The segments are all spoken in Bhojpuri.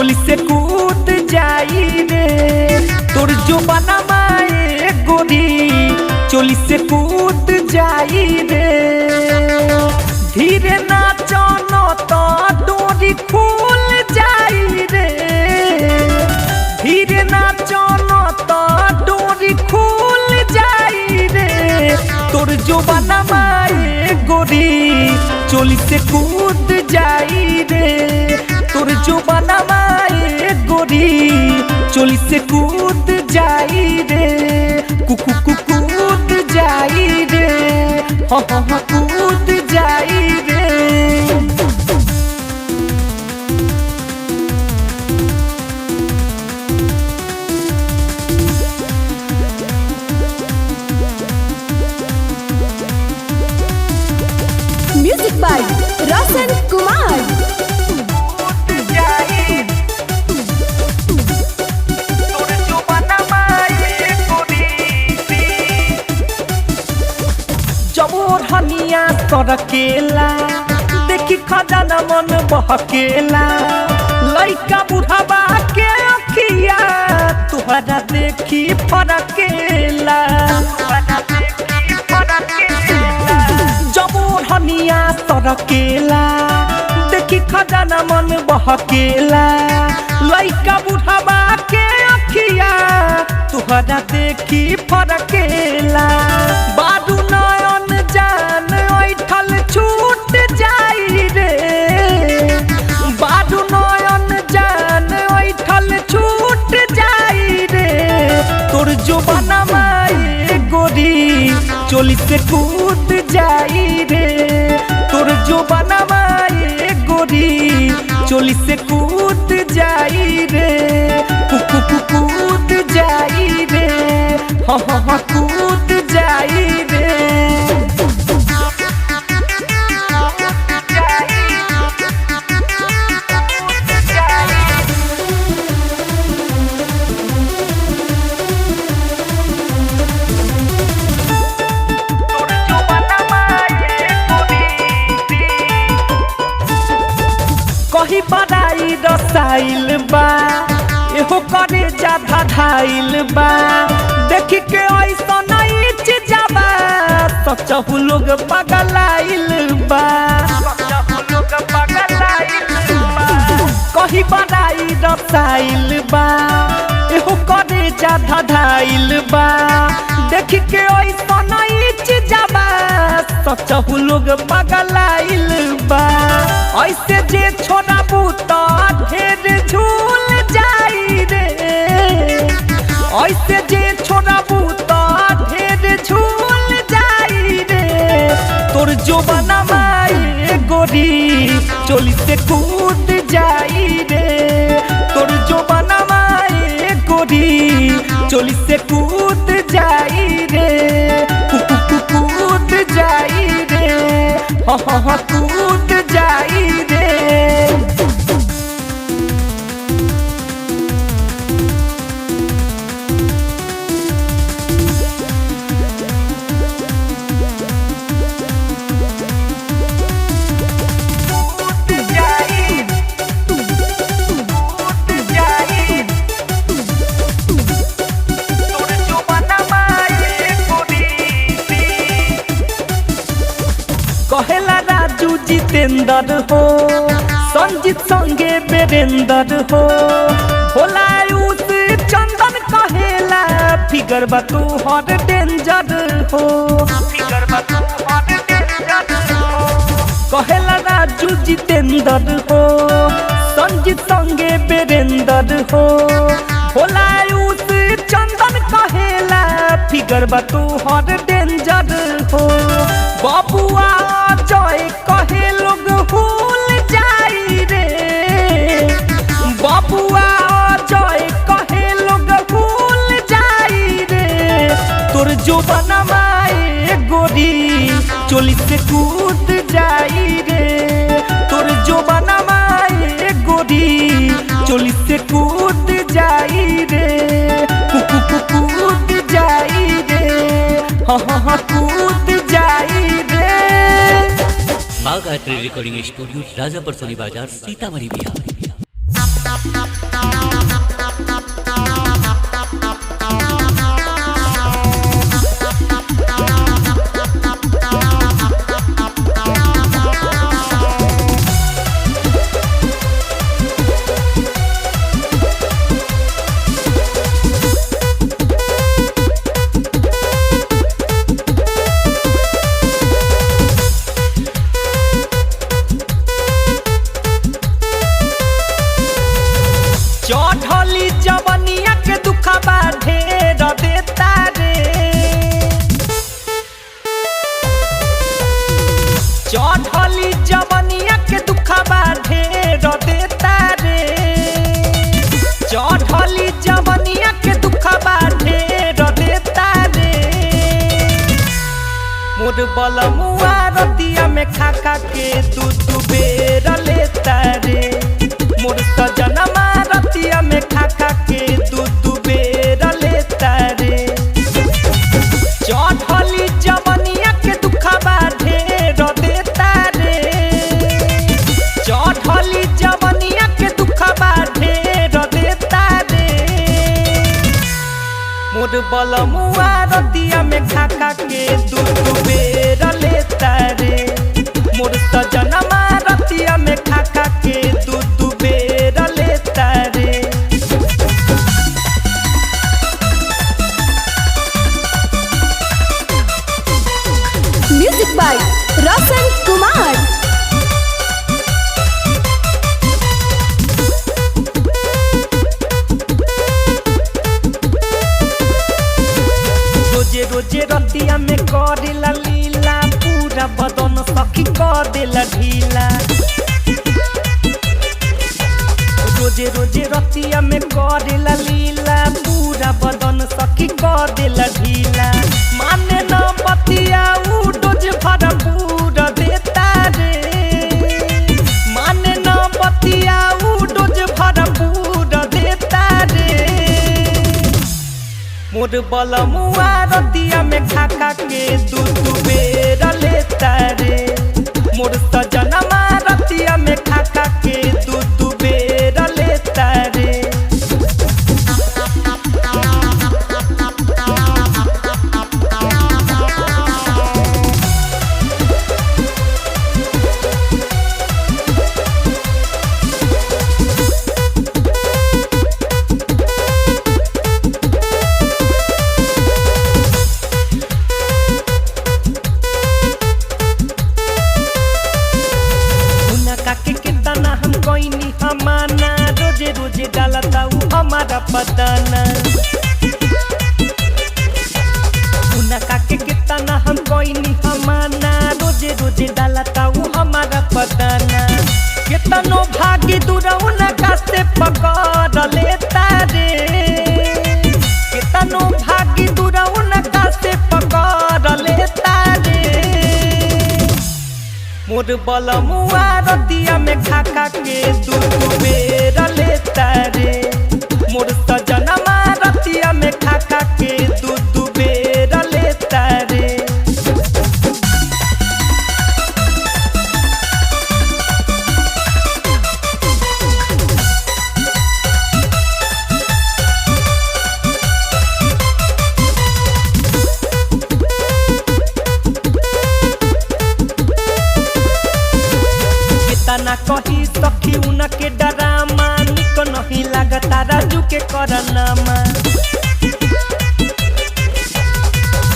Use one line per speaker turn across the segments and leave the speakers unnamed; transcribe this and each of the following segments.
चोली से कूद जाई रे तोर जो बना माए गोरी चोली से कूद जाई रे धीरे नाचो न तो डोरी खुल जाई रे धीरे नाचो न तो डोरी खुल जाई रे तोर जो बना माए गोरी चोली से कूद जाई रे तोर जो बना माए गोरी चोली से कूद जाई रे कुकु कूद जाई रे हाँ हाँ हाँ कूद जाई रे।
Music by Roshan Kumar.
हनिया सरकेला देखी खजाना मन बहकेला लइका बुढ़ावा के अखिया तुहरा देखी फरकेला जब हनिया सरकेला देखी खजाना मन बहकेला लइका बुढ़ावा के अखिया तुहरा देखी फरकेला बाडू नयन जान ऐठल छूट जाई रे बाडू नयन जान ऐठल छूट जाई रे तोर जो बना माए गोरी चोली से कूद जाई रे तोर जो बना माए गोरी चोली से कूद जाई रे कुकु कूद जाई रे हाँ हाँ हाँ कूद जाई रे। कही बड़ाई रसाइल बा एहो करे ज्यादा धाइल बा देखी के ऐसा नहीं जाबा सचहु लोग पगलाइल बा कही बड़ाई रसाइल बा एहो करे ज्यादा धाइल बा देखी के ऐसा नहीं जाबा सचहु लोग पगलाइल बा ऐसे जे छोड़ा बूता ढेर झूल जाई रे ऐसे जे छोड़ा बूता ढेर झूल जाई रे तोर जो बना माए गोरी चोली से कूद जाई रे तोर जो बना माए गोरी चोली से कूद जाई रे कुकु कूद जाई रे हाँ हाँ हाँ कूद जाई रे। कहेला राजू जितेंद्र हो संजीत संगे बेरेंद्र हो होला उस चंदन कहेला फिगर बा तू हर डेंजर हो कहेला राजू जितेंद्र हो संजीत संगे बेरेंद्र हो होला उस चंदन कहेला फिगर बा तू हर डेंजर हो बाबुआ जय कहे लोग भूल जाई रे बाबुआ जय कहे लोग भूल जाई रे तोर जो बना माए गोरी चोली से कूद जाई रे तोर जो बना माए गोरी चोली से कूद जाई रे कुकु कूद जाई रे हाँ हाँ हाँ कूद जाई रे।
बागायत्री रिकॉर्डिंग स्टूडियो राजापुर सोनी बाजार सीतामढ़ी बिहार।
मोर बलमुआ रतिया में खा खा के दू बेर लेता रे मोर सजनमा रतिया में खा खा के दू बेर लेता रे चढ़ली जवनिया के दुखबा ढेर देता रे चढ़ली जवनिया के दुखबा ढेर देता रे मोर बलमुआ रतिया में खा खा के दू बेर लेता रे मोर सजनमा रतिया में खा खा के दू बेर लेता रे
म्यूजिक बाय रोशन कुमार।
रोजे रोजे रतिया में करेला लीला पूरा बदन सखी कर देला ढीला रोजे रोजे रतिया में करेला लीला पूरा बदन सखी कर देला ढीला माने न बतिया उ डोज भरपूर देता रे माने न बतिया उ डोज भरपूर देता रे मोर बलमुआ रतिया में खा खा के दू बेर लेता रे मोर सजनमा रतिया में खा खा के दू बेर लेता रे हमाना रोजे रोजे डालता उ हमारा पताना उनका के कितना हम कोई नहीं हमाना रोजे रोजे डालता उ हमारा पताना कितनो भागी दूर उनका से पकड़ लेता रे कितनो भागी दूर उनका से पकड़ लेता रे मोर बलमुआ रतिया में खा खा के दू बेर लेता रे मोर सजनमा रतिया में खा खा के दू बेर लेता रे ना कही सखी उनके डरामा निक नहीं लागता राजू के करनामा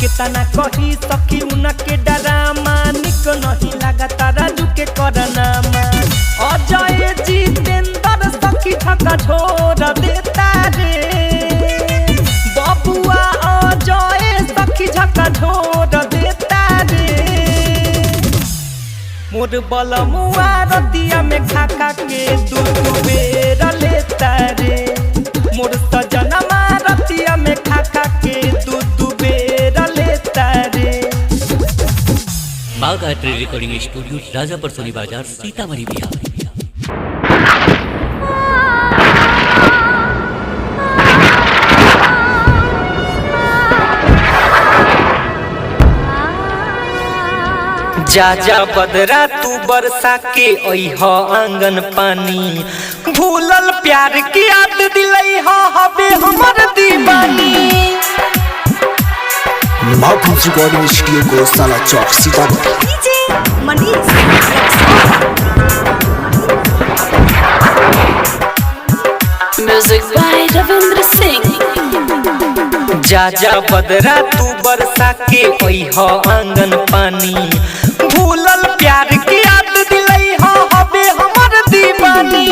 कितना कही सखी उनके डरामा निक नहीं लागता राजू के करनामा अजय जितेंद्र सखी ठका छोड़ देता रे बबुआ अजय सखी झका छोड़ देता रे मोर बलमुआ रतिया में खा खा के दू बेर लेता रे मोर सजनमा रतिया में खा खा के दू बेर लेता रे
बाघ आर्ट रिकॉर्डिंग स्टूडियो राजापुर सोनी बाजार सीतामढ़ी बिहार।
जा जा बदरा तू बरसा के ओह आंगन पानी भूलल प्यार की याद दिलई हबे हमर दीवानी
माउथ रिकॉर्डिंग स्टूडियो को Sala Chowk Sitamarhi.
DJ Manish music by Ravindra Singh.
जा जा बदरा तू बरसा के ओह आंगन पानी भूलल प्यार की याद दिलई हबे हमर दीवानी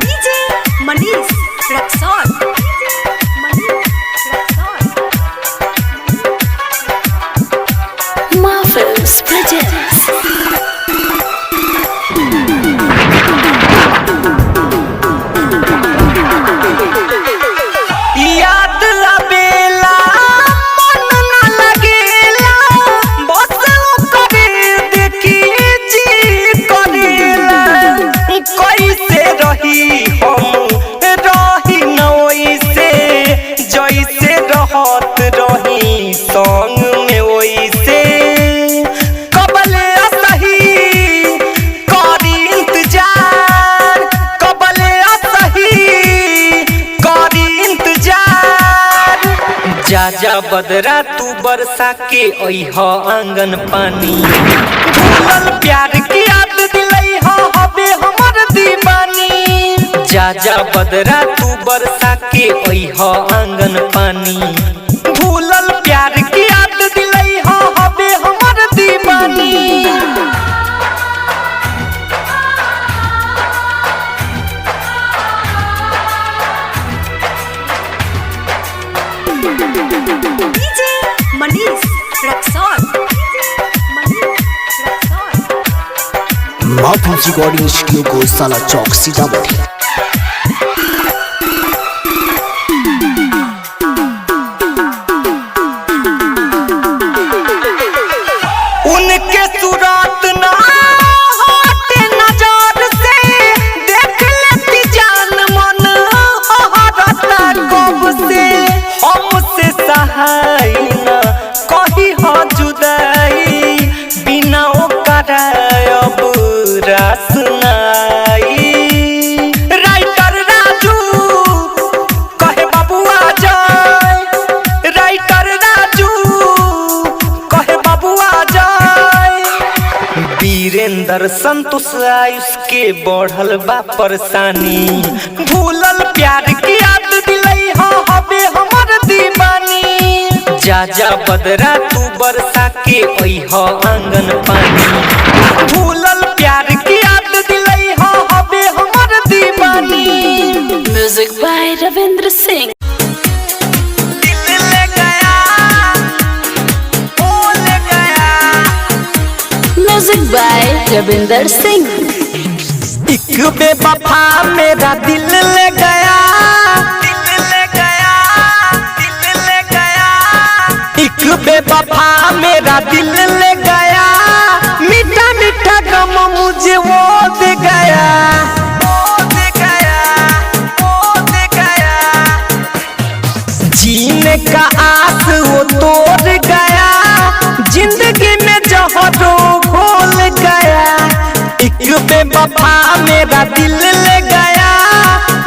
DJ Manish Raxaul. Marvel's presents
जा जा बदरा तू बरसा के अइह आंगन पानी भूलल प्यार की याद दिलइह हबे हमर दीवानी जा जा बदरा तू बरसा के अइह आंगन पानी भूलल प्यार की याद दिलइह हबे हमर दीवानी
DJ Manish Rexon.
माफिल्स रिकॉर्डिंग स्टूडियो को साला चौक सीतामढ़ी।
उनके सूरत ना हटे नजर से देख लेती जान मन हरता कब से हमसे सहाय ना कही हो जुदाई बिना ओकर अब रास नाई राइटर राजू कहे बबुआ जाए राइटर राजू कहे बबुआ जाए वीरेंद्र संतोष आयुष के बढ़ल बा परेशानी भूलल प्यार की याद दिलइह हबे हमर दीवानी जा जा बदरा तू बरसा के अइह आंगन पानी भूलल प्यार की याद दिलइह हबे हमर दीवानी
Music by Ravindra Singh.
दिल ले गया ओ ले गया
Music by Ravindra Singh.
एक बेवफा मेरा दिल ले गया दिल ले गया दिल ले गया एक बेवफा मेरा दिल ले गया मीठा मीठा गम मुझे वो दे गया वो दे गया वो दे गया जीने का आस वो तोड़ गया जिंदगी में जहरो घोल गया एक बेवफा मेरा दिल ले गया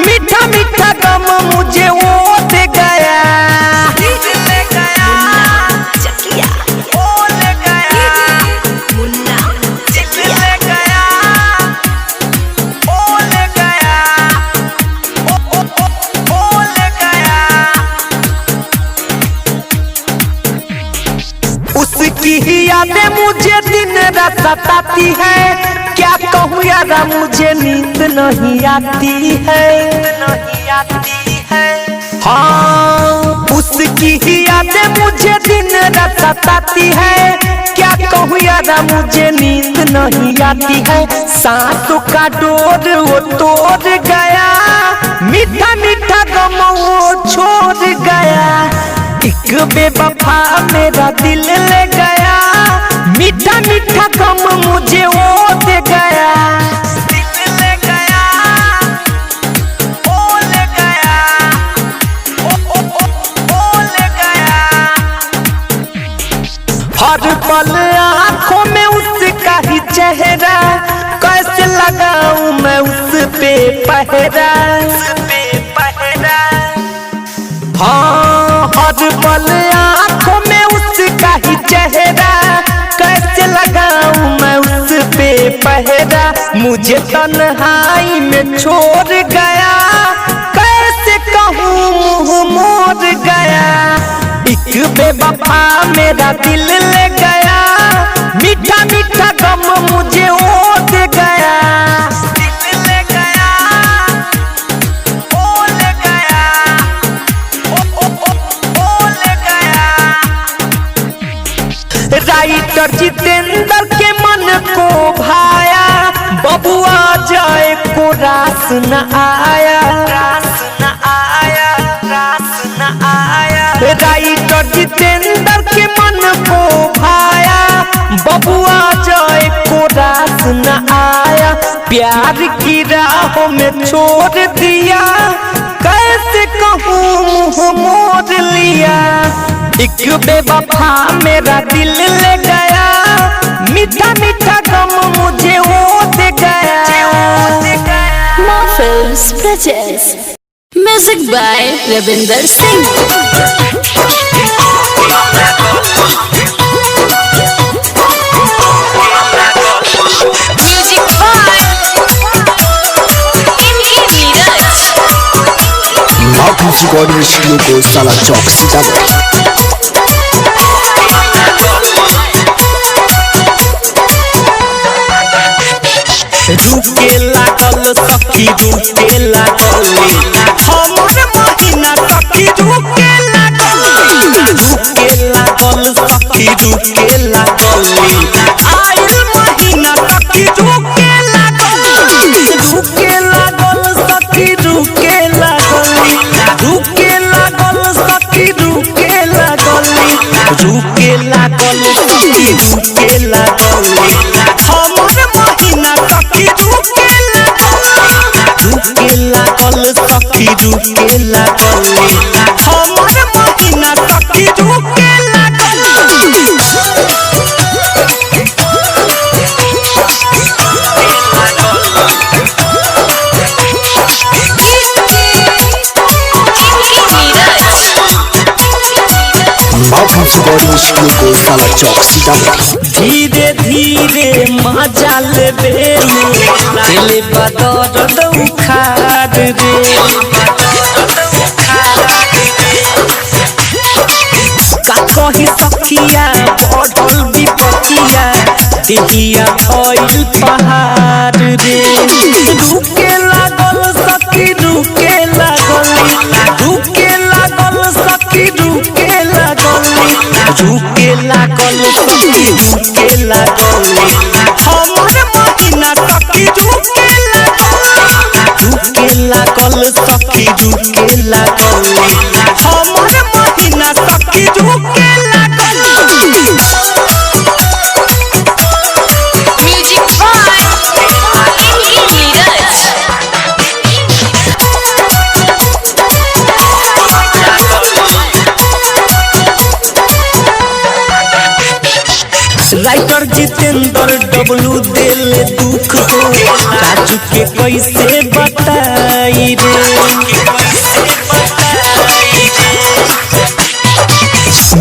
मीठा मीठा गम मुझे वो दे गया दिल ले गया
Chakia.
वो ले गया
Munna.
दिल ले गया वो ले गया वो ले गया उसकी ही यादें मुझे दिन रात सताती है क्या कहूँ यार मुझे नींद नहीं आती है नहीं आती है हाँ उसकी ही यादें मुझे दिन रात सताती है क्या कहूँ यार मुझे नींद नहीं आती है सांसों का डोर वो तोड़ गया मीठा मीठा गम वो छोड़ गया एक बेवफा मेरा दिल ले गया मीठा मीठा गम मुझे वो दे गया दिल ले गया वो ले गया वो ले गया हर पल आँखों में उसका ही चेहरा कैसे लगाऊं मैं उस पे पहरा हाँ हर पल आँखों में उसका ही चेहरा कैसे लगाऊं मैं उस पे पहरा मुझे तन्हाई में छोड़ गया कैसे कहूँ मुँह मोड़ गया एक बेवफा मेरा दिल ले गया मीठा मीठा गम मुझे वो दे गया दिल ले गया वो ले गया वो ले गया राइटर जितेंद्र के मन को भाया बबुआ जाए को रास न आया रास न आया रास न आया राइटर जितेंद्र के मन को भाया बबुआ जाए को रास न आया प्यार की राहों में छोड़ दिया कैसे कहूँ मुँह मोड़ लिया एक बेवफा मेरा दिल ले गया मीठा मीठा गम मुझे वो दे गया
Marvel's Bridges. Music by Ravinder Singh. Music by Inki Neeraj.
Mouth recording studio को साला चौक सीतामढ़ी।
रुके लागल सखी रुके लागल हमर महीना सखी रुके लागल सखी रुके लागल आइल महीना सखी रुके लागल सखी रुके लागल सखी रुके लागल सखी रुके लागल हमर महीना सखी रुके लागल सखी रुके लागल हमर महीना सखी रुके लागल।
माउथ रिकॉर्डिंग स्टूडियो को साला चौक सीतामढ़ी।
धीरे धीरे मजा लेबे दिल बदर उखाड़ रे का कही सखिया बढ़ल विपतिया देहिया भइल पहाड़ रे रुके लागल सखी रुके लागल सखी रुके लागल सखी रुके लागल हमर महीना सखी रुके लागल सखी रुके लागल हमर महीना सखी रुके लागल।
Music by Inki Neeraj.
Writer Jitendra Dablu दिल दुख हो राजू के कैसे बताई रे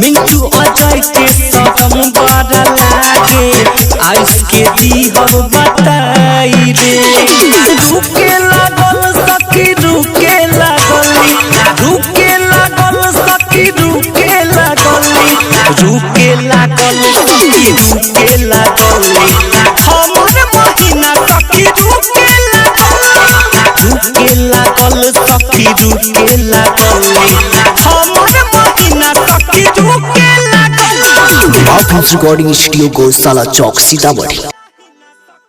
मिंटू अजय के शरम बड़ा लागे आइस के दी हम बताई रे रुके लागल सखी रुके लागल सखी रुके लागल सखी रुके लागल हमर महीना सखी रुके लागल सखी रुके लागल हमर महीना सखी रुके लागल।
माउथ रिकॉर्डिंग स्टूडियो को साला चौक सीतामढ़ी।